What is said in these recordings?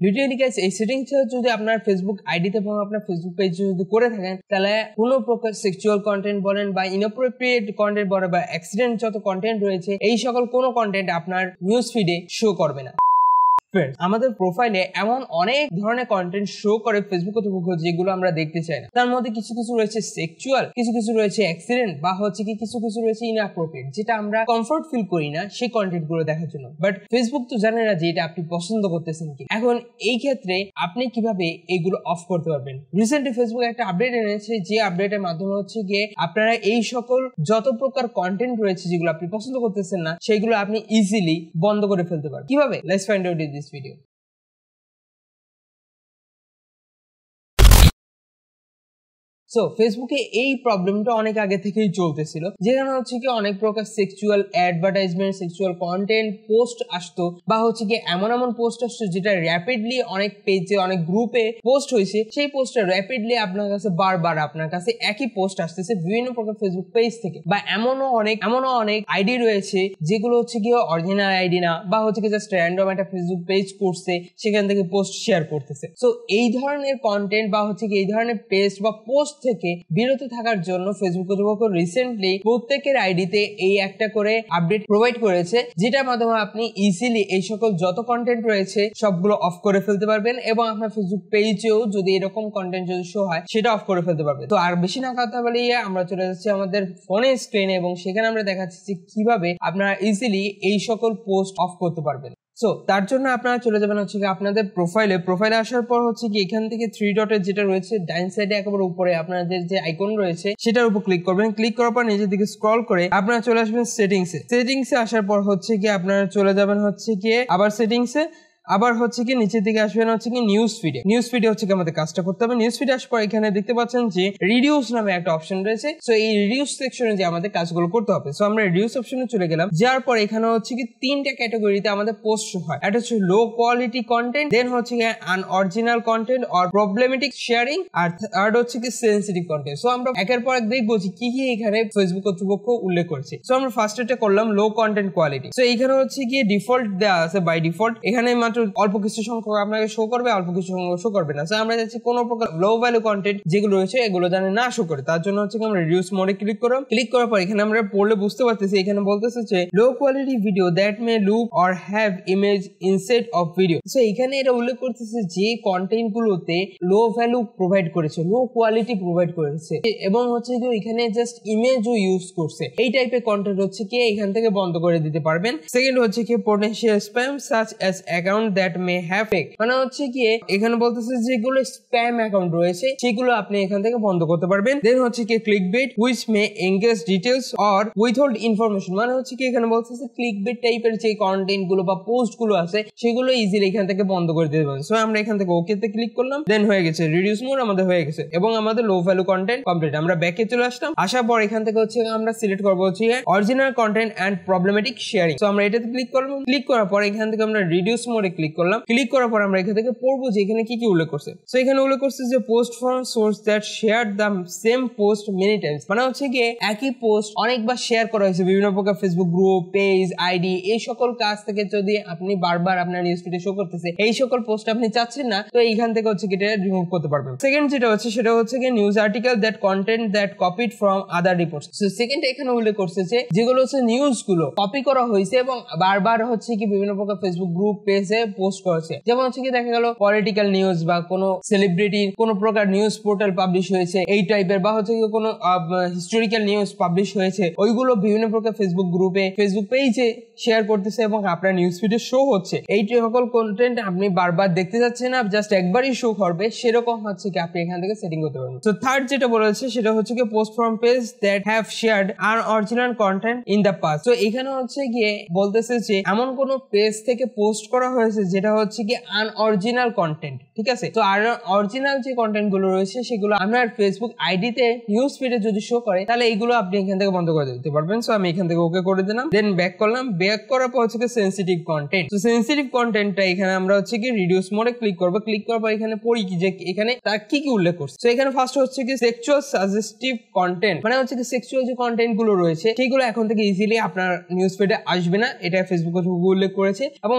Literally guys এই settings যদি আপনার ফেসবুক আইডিতে এবং আপনার ফেসবুক পেজে যদি করে থাকেন তাহলে কোনো প্রকার সেক্সুয়াল কন্টেন্ট বলেন বা ইনঅ্যাপ্রোপ্রিয়েট কন্টেন্ট বলেন বা অ্যাক্সিডেন্ট যত কন্টেন্ট রয়েছে এই সকল কোনো কন্টেন্ট আপনার নিউজ ফিডে শো করবে না। আমাদের প্রোফাইলে এমন অনেক ধরনের কন্টেন্ট শো করে ফেসবুক কর্তৃপক্ষ যেগুলো আমরা দেখতে চাই না। তার মধ্যে কিছু কিছু রয়েছে সেক্সুয়াল, কিছু কিছু রয়েছে অ্যাক্সিডেন্ট বা হচ্ছে কি কিছু কিছু রয়েছে ইনঅ্যাপ্রোপ্রিয়েট, যেটা আমরা কমফোর্ট ফিল করি না সেই কন্টেন্ট গুলো দেখার জন্য। বাট ফেসবুক তো জানে না যে এটা আপনি পছন্দ করতেছেন কি। এখন এই ক্ষেত্রে আপনি কিভাবে এইগুলো অফ করতে পারবেন? রিসেন্টলি ফেসবুক একটা আপডেট এনেছে, যে আপডেটের মাধ্যমে হচ্ছে গিয়ে আপনারা এই সকল যত প্রকার কন্টেন্ট রয়েছে যেগুলো আপনি পছন্দ করতেছেন না সেইগুলো আপনি ইজিলি বন্ধ করে ফেলতে পারবেন। কিভাবে? Let's find out in this video. So ফেসবুকে এই প্রবলেমটা অনেক আগে থেকেই চলতেছিল, যেখানে হচ্ছে কি অনেক প্রকার sexual advertisement, sexual content post আসতো বা হচ্ছে কি এমন এমন পোস্ট আসতো যেটা র্যাপিডলি অনেক পেজে অনেক গ্রুপে পোস্ট হয়েছে, সেই পোস্টটা র্যাপিডলি আপনার কাছে বারবার আপনার কাছে একই পোস্ট আসতেছে বিভিন্ন প্রকার ফেসবুক পেজ থেকে। বা এমনও অনেক আইডি রয়েছে যেগুলো হচ্ছে কি অরিজিনাল আইডি না, বা হচ্ছে কি জাস্ট র্যান্ডম একটা ফেসবুক পেজ করছে সেখান থেকে পোস্ট শেয়ার করতেছে। সো এই ধরনের কন্টেন্ট বা হচ্ছে কি এই ধরনের পেজ বা পোস্ট থেকে বিরত থাকার জন্য ফেসবুক কর্তৃপক্ষ রিসেন্টলি প্রত্যেকের আইডিতে এই একটা করে আপডেট প্রোভাইড করেছে, যেটার মাধ্যমে আপনি ইজিলি এই সকল যত কন্টেন্ট রয়েছে সবগুলো অফ করে ফেলতে পারবেন এবং আপনার ফেসবুক পেজেও যদি এরকম কন্টেন্ট যদি শো হয় সেটা অফ করে ফেলতে পারবেন। তো আর বেশি না কথা বলে আমরা চলে যাচ্ছি আমাদের ফোনের স্ক্রিনে এবং সেখানে আমরা দেখাচ্ছি যে কিভাবে আপনারা ইজিলি এই সকল পোস্ট অফ করতে পারবেন। সো তার জন্য আপনারা চলে যাবেন হচ্ছে কি আপনাদের প্রোফাইলে আসার পর হচ্ছে কি এখান থেকে 3 ডটের যেটা রয়েছে ডাইন সাইডে একেবারে উপরে আপনাদের যে আইকন রয়েছে সেটার উপর ক্লিক করবেন। ক্লিক করার পর নিচের দিকে স্ক্রল করে আপনারা চলে আসবেন সেটিংসে আসার পর হচ্ছে কি আপনারা চলে যাবেন হচ্ছে কি আবার সেটিংসে, আবার হচ্ছে কি নিচের দিকে আসবেন হচ্ছে কি নিউজ ফিডে হচ্ছে কি আমাদের কাজটা করতে হবে। নিউজ ফিডে আসার পর এখানে দেখতে পাচ্ছেন যে রিডিউস নামে একটা অপশন রয়েছে। সো এই রিডিউস সেকশনে যে আমাদের কাজগুলো করতে হবে, সো আমরা রিডিউস অপশনে চলে গেলাম। যাওয়ার পর এখানে হচ্ছে কি 3টা ক্যাটাগরিতে আমাদের পোস্ট হয়। এটা হচ্ছে লো কোয়ালিটি কন্টেন্ট, দেন হচ্ছে কি unoriginal content or problematic sharing, আর থার্ড হচ্ছে কি সেনসিটিভ কন্টেন্ট। সো আমরা একের পর এক দেখবো যে কি কি এখানে ফেসবুক কর্তৃপক্ষ উল্লেখ করেছে। সো আমরা ফার্স্ট এটা করলাম লো কন্টেন্ট কোয়ালিটি। সো এইখানে হচ্ছে কি ডিফল্ট দেওয়া আছে, বাই ডিফল্ট এখানে মাত্র অল্প কিছু সংখ্যক আপনাকে শো করবে, অল্প কিছু সংখ্যক শো করবে না। সো আমরা যাচ্ছি কোনো প্রকার লো ভ্যালু কন্টেন্ট যেগুলো রয়েছে এগুলো জানে না শো করে, তার জন্য হচ্ছে আমরা রিডিউস মোডে ক্লিক করলাম। ক্লিক করার পর এখানে আমরা পড়লে বুঝতে পারতেছি এখানে বলতেছে যে low quality video that may look or have image instead of video. So এখানে এটা উল্লেখ করতেছে যে কন্টেন্ট গুলোতে লো ভ্যালু প্রোভাইড করেছে, লো কোয়ালিটি প্রোভাইড করেছে এবং হচ্ছে কি এখানে জাস্ট ইমেজও ইউজ করছে, এই টাইপের কন্টেন্ট হচ্ছে কি এখান থেকে বন্ধ করে দিতে পারবেন। সেকেন্ড হচ্ছে কি potential spam such as account that may have fake, মানে হচ্ছে কি এখানে বলতেছে যেগুলো স্প্যাম অ্যাকাউন্ট রয়েছে সেগুলো আপনি এখান থেকে বন্ধ করতে পারবেন। দেন হচ্ছে কি clickbait which may engage details or withhold information, মানে হচ্ছে কি এখানে বলতেছে ক্লিকবেট টাইপের যে কন্টেন্ট গুলো বা পোস্ট গুলো আছে সেগুলো ইজিলি এখান থেকে বন্ধ করে দিতে পারবেন। সো আমরা এখান থেকে ওকে তে ক্লিক করলাম, দেন হয়ে গেছে রিডিউস মোড আমাদের হয়ে গেছে এবং আমাদের লো ভ্যালু কন্টেন্ট কমপ্লিট। আমরা ব্যাকে চলে আসলাম, আসার পর এখান থেকে হচ্ছে আমরা সিলেক্ট করবো হচ্ছে original content and problematic sharing. So আমরা এটাতে ক্লিক করলাম। ক্লিক করার পর এখান থেকে আমরা রিডিউস মোডে ক্লিক করলাম। ক্লিক করার পর আমরা এখান থেকে পড়বো যে এখানে কি কি উল্লেখ করছে। সো এখানে উল্লেখ করছে যে post from source that share the same post many Times, মানে হচ্ছে কি একই পোস্ট অনেকবার শেয়ার করা হয়েছে বিভিন্ন প্রকার ফেসবুক গ্রুপ, পেজ, আইডি, এই সকল কাজ থেকে যদি আপনি বারবার আপনার নিউজ ফিডে শো করতেছে এই সকল পোস্ট আপনি চাচ্ছেন না, তো এইখান থেকে হচ্ছে কি এটা রিমুভ করতে পারবেন। সেকেন্ড যেটা হচ্ছে সেটা হচ্ছে কি news article that content that copied from other reports. So second এখানে উল্লেখ করছে যে যেগুলো হচ্ছে নিউজ গুলো কপি করা হয়েছে এবং বারবার হচ্ছে কি বিভিন্ন প্রকার ফেসবুক গ্রুপ, পেজে পোস্ট করেছে, যেমন হচ্ছে কি দেখা গেল পলিটিক্যাল নিউজ বা কোনো সেলিব্রিটির কোনো প্রকার নিউজ পোর্টাল পাবলিশ হয়েছে এই টাইপের, বা হচ্ছে কি কোনো হিস্টোরিক্যাল নিউজ পাবলিশ হয়েছে, ওইগুলো বিভিন্ন প্রকার ফেসবুক গ্রুপে, ফেসবুক পেজে শেয়ার করতেছে এবং আপনার নিউজ ফিডে শো হচ্ছে। এই সকল কন্টেন্ট আপনি বারবার দেখতে যাচ্ছেন না, জাস্ট একবারই শো করবে, সেরকম হচ্ছে কি আপনি এখান থেকে সেটিং করতে পারবেন। তো থার্ড যেটা বলেছে সেটা হচ্ছে কি post from page that have shared unoriginal contained in the past. তো এখানে হচ্ছে গিয়ে বলতেছে যে এমন কোন পেজ থেকে পোস্ট করা হয়েছে যেটা হচ্ছে কি আনঅরিজিনাল কন্টেন্ট, ঠিক আছে। তো আর অরিজিনাল যে কন্টেন্ট গুলো রয়েছে সেগুলো আপনার ফেসবুক আইডিতে নিউজ ফিডে যদি শো করে তাহলে এইগুলো আপনি এখান থেকে বন্ধ করে দিতে পারবেন। সো আমি এখান থেকে ওকে করে দিলাম, দেন ব্যাক করলাম। ব্যাক করার পর হচ্ছে কি সেনসিটিভ কন্টেন্ট। তো সেনসিটিভ কন্টেন্টটা এখানে আমরা হচ্ছে কি রিডিউস মোডে ক্লিক করব। ক্লিক করার পর এখানে পড়ি কি যে এখানে তার কি কি উল্লেখ করছে। তো এখানে ফার্স্ট হচ্ছে কি সেক্সুয়াল সাজেস্টিভ কন্টেন্ট, মানে হচ্ছে কি সেক্সুয়াল যে কন্টেন্ট গুলো রয়েছে সেগুলো এখন থেকে ইজিলি আপনার নিউজ ফিডে আসবে না, এটা ফেসবুক উল্লেখ করেছে। এবং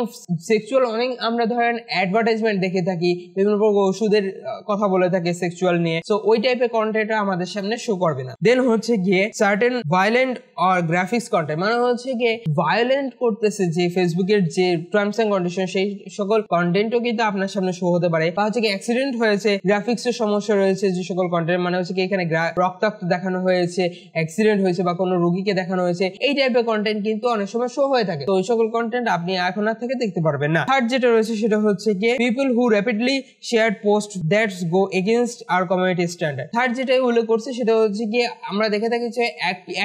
সেক্সুয়াল সেক্সুয়াল অনেক আমরা ধরেন অ্যাডভার্টাইজমেন্ট দেখে থাকি, বিভিন্ন প্রকার ওষুধের কথা বলে থাকে সেক্সুয়াল নিয়ে, সো ওই টাইপের কন্টেন্ট আমাদের সামনে শো করবে না। দেন হচ্ছে গিয়ে certain violent or graphics content, মানে হচ্ছে গিয়ে ভায়োলেন্ট করতেছে যে ফেসবুকের যে টার্মস এন্ড কন্ডিশন, সেই সকল কন্টেন্টও কিন্তু আপনার সামনে শো হতে পারে। বা হচ্ছে কি অ্যাক্সিডেন্ট হয়েছে, গ্রাফিক্স এর সমস্যা রয়েছে যে সকল কন্টেন্ট, মানে হচ্ছে কি এখানে রক্তাক্ত দেখানো হয়েছে, অ্যাক্সিডেন্ট হয়েছে বা কোনো রোগীকে দেখানো হয়েছে, এই টাইপের কন্টেন্ট কিন্তু অনেক সময় শো হয়ে থাকে। তো ওই সকল কন্টেন্ট আপনি এখন আর থেকে দেখতে পারবেন না। থার্ড যেটা রয়েছে সেটা হচ্ছে কি people who rapidly share post that's go against our community standard. Third যেটা উল্লেখ করছে সেটা হচ্ছে কি আমরা দেখে থাকি যে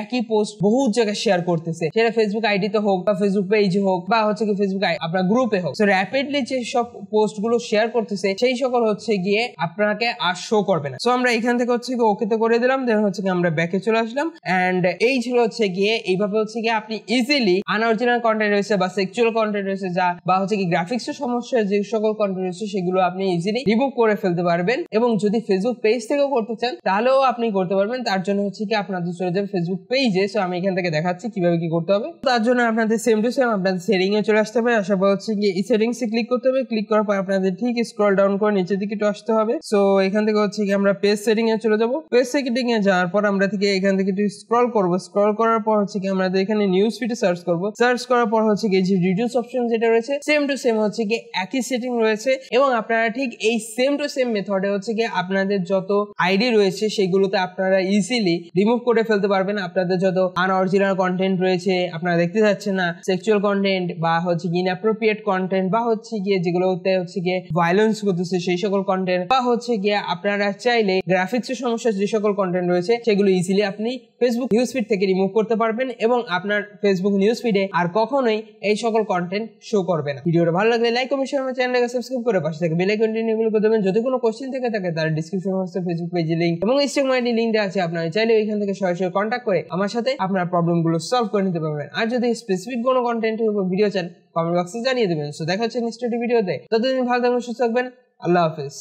একই পোস্ট বহু জায়গায় শেয়ার করতেছে, সেটা ফেসবুক আইডিতে হোক বা ফেসবুক পেজে হোক বা হচ্ছে কি ফেসবুক আপনার গ্রুপে হোক। সো র্যাপিডলি যে সব পোস্ট গুলো শেয়ার করতেছে সেই সকল হচ্ছে গিয়ে আপনাকে আর শো করবে না। সো আমরা এখান থেকে হচ্ছে গিয়ে ওকে তো করে দিলাম, দেন হচ্ছে কি আমরা ব্যাকে চলে আসলাম। এন্ড এই ছিল হচ্ছে গিয়ে এইভাবে হচ্ছে গিয়ে আপনি ইজিলি আনঅরিজিনাল কন্টেন্ট রয়েছে বা সেক্সুয়াল কন্টেন্ট রয়েছে যা বা হচ্ছে কি গ্রাফিক্স এর সমস্যা যে সকল কন্টেন্ট রয়েছে সেগুলো আপনি ইজিলি রিমুভ করে ফেলতে পারবেন। এবং যদি ফেসবুক পেজ থেকেও করতে চান তাহলেও আপনি করতে পারবেন। তার জন্য হচ্ছে কি আপনাদের চলে যাবেন ফেসবুক পেজে। সো আমি এখান থেকে দেখাচ্ছি কিভাবে কি করতে হবে। তার জন্য আপনাদের সেম টু সেম আপনাদের সেটিং এ চলে আসতে হবে। আসার পর হচ্ছে কি এই সেটিংস এ ক্লিক করতে হবে। ক্লিক করার পর আপনাদের ঠিক স্ক্রল ডাউন করে নিচের দিকে একটু আসতে হবে। সো এখান থেকে হচ্ছে কি আমরা পেজ সেটিং এ চলে যাব। পেজ সেটিং এ যাওয়ার পর আমরা থেকে এখান থেকে একটু স্ক্রল করব। স্ক্রল করার পর হচ্ছে কি আমরা এখানে নিউজ ফিডে সার্চ করব। সার্চ করার পর হচ্ছে কি যে রিডিউস অপশন যেটা রয়েছে সেম টু সেম হচ্ছে কি একই সেটিং রয়েছে। এবং আপনারা ঠিক এই সেম টু সেম মেথডে হচ্ছে কি আপনাদের যত আইডি রয়েছে সেগুলোতে আপনারা ইজিলি রিমুভ করে ফেলতে পারবেন। আপনাদের যত আনঅরিজিনাল কন্টেন্ট রয়েছে আপনারা দেখতে যাচ্ছেন না, সেক্সুয়াল কন্টেন্ট বা হচ্ছে কি ইনঅ্যাপ্রোপ্রিয়েট কন্টেন্ট বা হচ্ছে গিয়ে যেগুলোতে হচ্ছে গিয়ে ভায়োলেন্স করতেছে সেই সকল কন্টেন্ট বা হচ্ছে গিয়ে আপনারা চাইলে গ্রাফিক্স এর সমস্যা যে সকল কন্টেন্ট রয়েছে সেগুলো ইজিলি আপনি ফেসবুক নিউজ ফিড থেকে রিমুভ করতে পারবেন এবং আপনার ফেসবুক নিউজ ফিডে আর কখনোই এই সকল কন্টেন্ট শো করবে না। ভিডিওটা ভালো লাগলে লাইক কমেন্ট শেয়ার, আমার চ্যানেলটাকে সাবস্ক্রাইব করে পাশে থেকে বেল আইকনটি এনেবল করে দেবেন। যদি কোনো কোশ্চেন থেকে থাকে তার ডেসক্রিপশন বক্সে ফেসবুক পেজের লিংক এবং ইনস্টাগ্রাম আইডি লিংক দেওয়া আছে, আপনারা চাইলে ওইখান থেকে সরাসরি কন্ট্যাক্ট করে আমার সাথে আপনার প্রবলেমগুলো সলভ করে নিতে পারবেন। আর যদি স্পেসিফিক কোনো কন্টেন্টের উপর ভিডিও চান কমেন্ট বক্সে জানিয়ে দেবেন। সো দেখা হচ্ছে নেক্সট ভিডিওতে। ততদিন ভালো থাকবেন, সুস্থ থাকবেন। আল্লাহ হাফেজ।